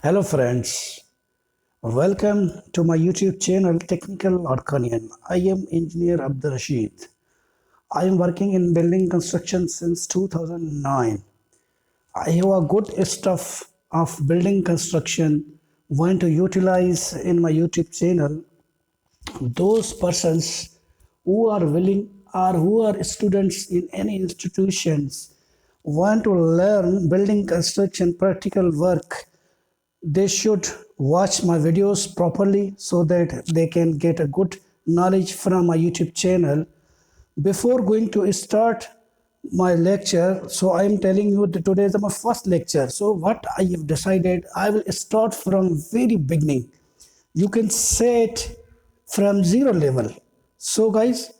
Hello friends, welcome to my YouTube channel Technical Arcanian. I am engineer Rasheed. I am working in building construction since 2009. I have a good stuff of building construction want to utilize in my YouTube channel. Those persons who are willing or who are students in any institutions want to learn building construction practical work, they should watch my videos properly so that they can get a good knowledge from my YouTube channel. Before going to start my lecture, so I am telling you that today is my first lecture. So what I have decided, I will start from very beginning. You can say it from zero level. So guys,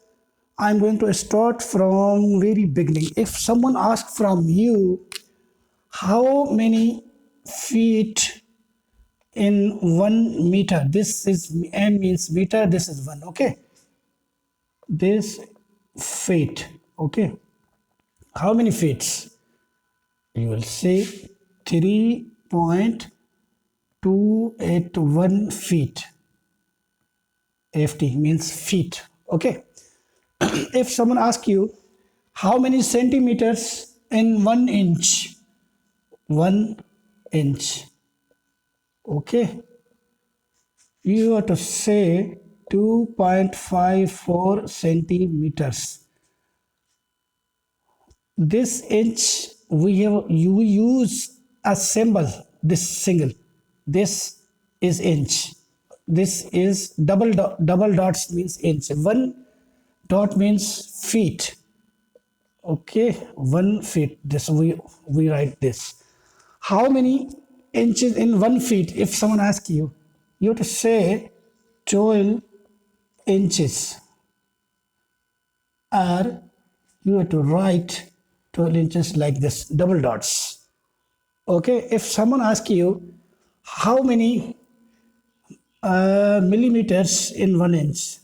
I'm going to start from very beginning. If someone asks from you how many feet in 1 meter, this is m means meter, this is 1, okay, this feet, okay, how many feet? You will say 3.281 feet. ft means feet, okay. If someone asks you how many centimeters in 1 inch, 1 inch, okay, you have to say 2.54 centimeters. This inch you use a symbol, this single. This is inch. This is double dots means inch. One dot means feet. Okay, 1 feet. This we write this. How many inches in 1 feet? If someone asks you, you have to say 12 inches, or you have to write 12 inches like this, double dots. Okay, if someone asks you how many millimeters in 1 inch,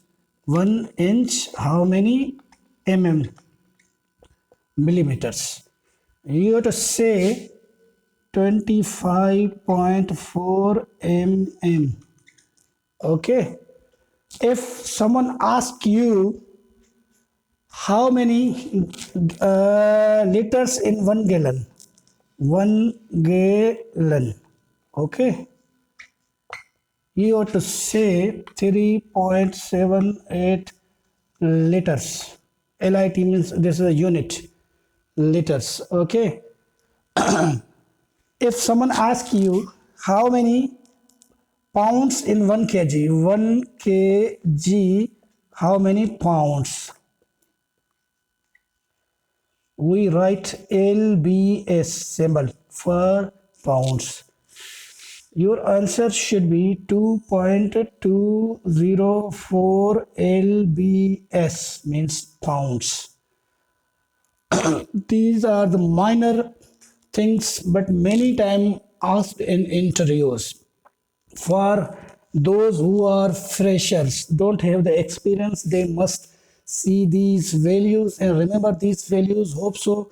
1 inch, how many millimeters, you have to say 25.4 mm. Okay, if someone asks you how many liters in 1 gallon, 1 gallon, okay, you have to say 3.78 liters. Lit means this is a unit, liters, okay. If someone asks you how many pounds in 1 kg, 1 kg, how many pounds? We write LBS symbol for pounds. Your answer should be 2.204 LBS means pounds. These are the minor things, but many times asked in interviews. For those who are freshers, don't have the experience, they must see these values and remember these values. Hope so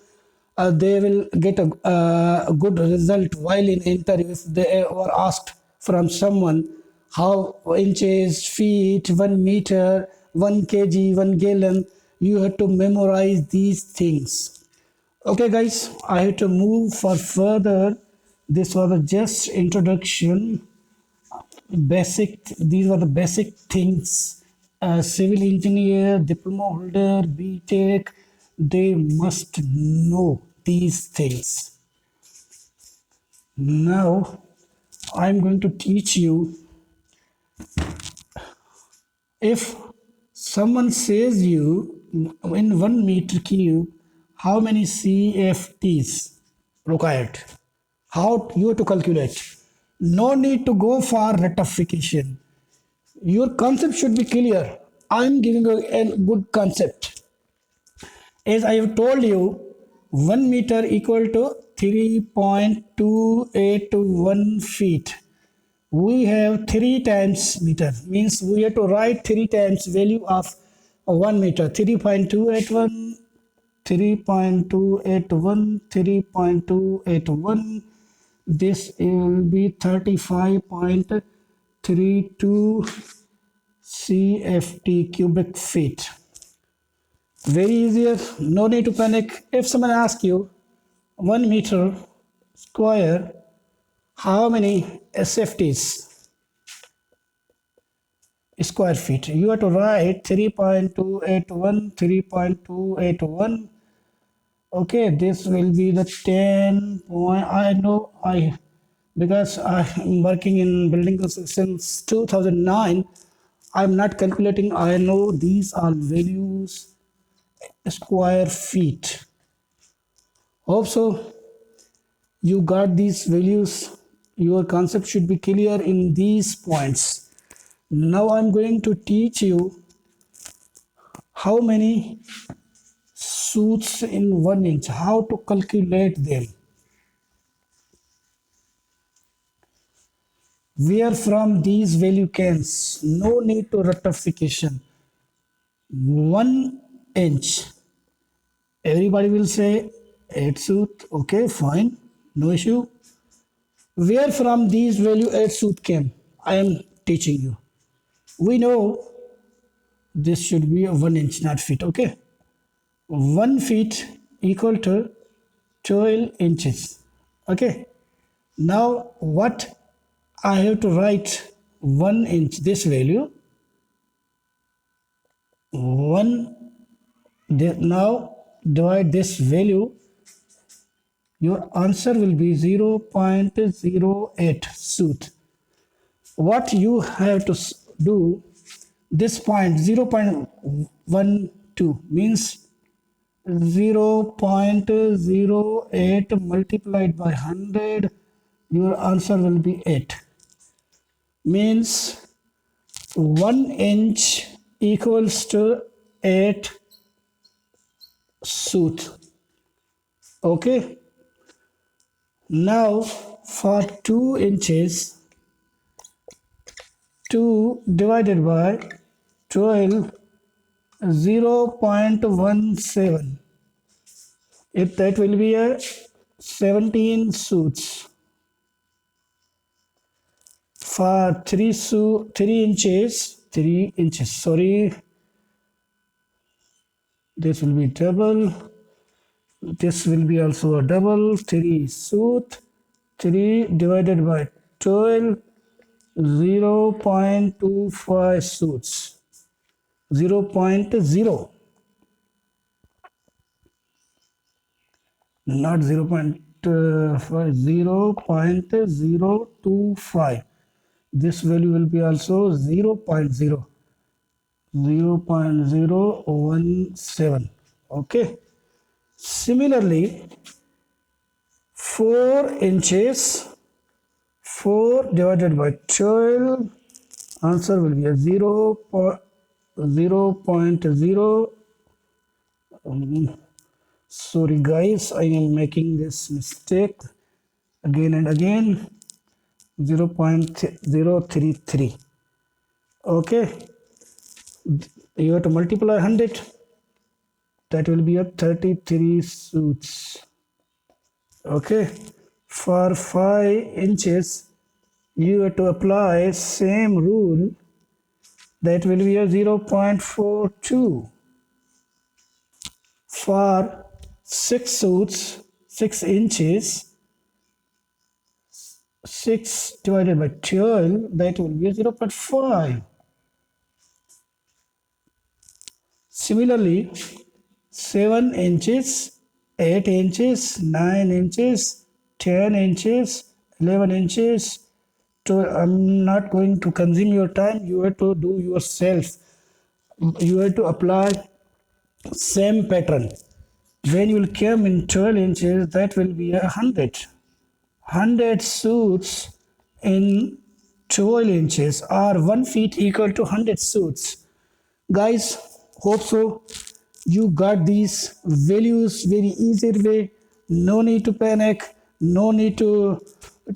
they will get a good result while in interview. If they were asked from someone how inches, feet, 1 meter, 1 kg, 1 gallon, you have to memorize these things. Okay guys, I have to move for further. This was just introduction, basic. These were the basic things. Civil engineer, diploma holder, BTech, they must know these things. Now I'm going to teach you. If someone says you in 1 meter cube, how many CFTs required? How you have to calculate? No need to go for rectification. Your concept should be clear. I'm giving you a good concept. As I have told you, 1 meter equal to 3.281 feet. We have 3 times meter, means we have to write 3 times value of 1 meter. 3.281, 3.281, 3.281. This will be 35.32 CFT cubic feet. Very easier, no need to panic. If someone asks you 1 meter square, how many SFTs square feet? You have to write 3.281, 3.281. Okay, this will be the 10 point. I know I because I'm working in building construction since 2009. I'm not calculating. I know these are values square feet. Hope so. You got these values. Your concept should be clear in these points. Now I'm going to teach you how many suits in 1 inch, how to calculate them. Where from these value comes, no need to rectification. 1 inch. Everybody will say 8 suit. Okay, fine, no issue. Where from these value 8 suit came? I am teaching you. We know this should be a 1 inch, not feet. Okay, 1 feet equal to 12 inches. Okay, now what I have to write 1 inch, this value 1. Now divide this value, your answer will be 0.08 suit. What you have to do, this point 0.12 means 0.08 multiplied by 100, your answer will be 8. Means 1 inch equals to 8 suit. Okay, now for 2 inches, 2 divided by 12, 0.17. If that will be a 17 suits. For 3 inches, sorry, this will be double. This will be also a double. 3 suit. 3 divided by 12, 0.25 suits. 0.0, not 0.5, 0.025. This value will be also 0.0, 0.017. Okay. Similarly, 4 inches, 4 divided by 12, answer will be a 0.0. Sorry guys, I am making this mistake again and again. 0.033. Okay, you have to multiply 100. That will be a 33 suits. Okay, for 5 inches, you have to apply same rule. That will be a 0.42. For 6 suits, 6 inches, 6 divided by 12, that will be 0.5. Similarly, 7 inches, 8 inches, 9 inches, 10 inches, 11 inches. I'm not going to consume your time. You have to do yourself. You have to apply same pattern. When you will come in 12 inches, that will be 100. 100 suits in 12 inches or 1 feet equal to 100 suits. Guys, hope so. You got these values very easy way. No need to panic. No need to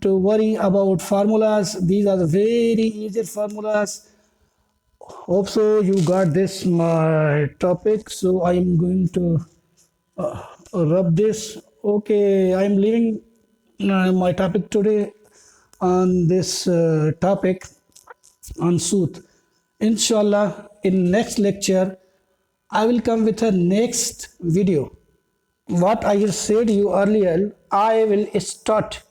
worry about formulas. These are the very easy formulas. Hope so. You got this my topic. So I am going to rub this. Okay, I am leaving my topic today on this topic on Sooth. Inshallah, in next lecture, I will come with a next video. What I have said you earlier, I will start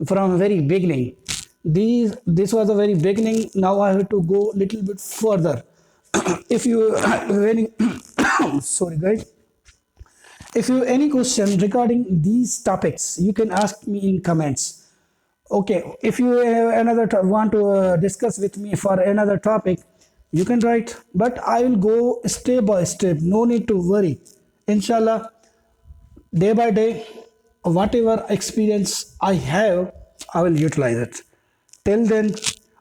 from very beginning. This was the very beginning. Now I have to go little bit further. If you any sorry guys, if you have any question regarding these topics, you can ask me in comments. Okay, if you want to discuss with me for another topic, you can write. But I will go step by step. No need to worry. Inshallah, day by day, whatever experience I have, I will utilize it. Till then,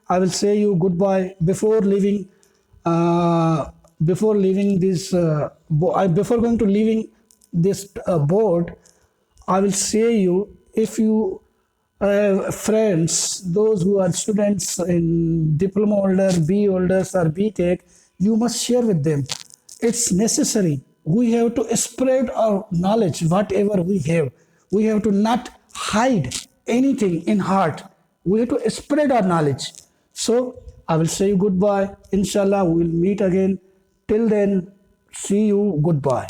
I will say you goodbye before leaving. Uh, before leaving this, before going to leaving this board, I will say you, if you friends, those who are students in diploma holder, B holders or B Tech, you must share with them. It's necessary. We have to spread our knowledge, whatever we have. We have to not hide anything in heart. We have to spread our knowledge. So I will say you goodbye. Inshallah, we will meet again. Till then, see you. Goodbye.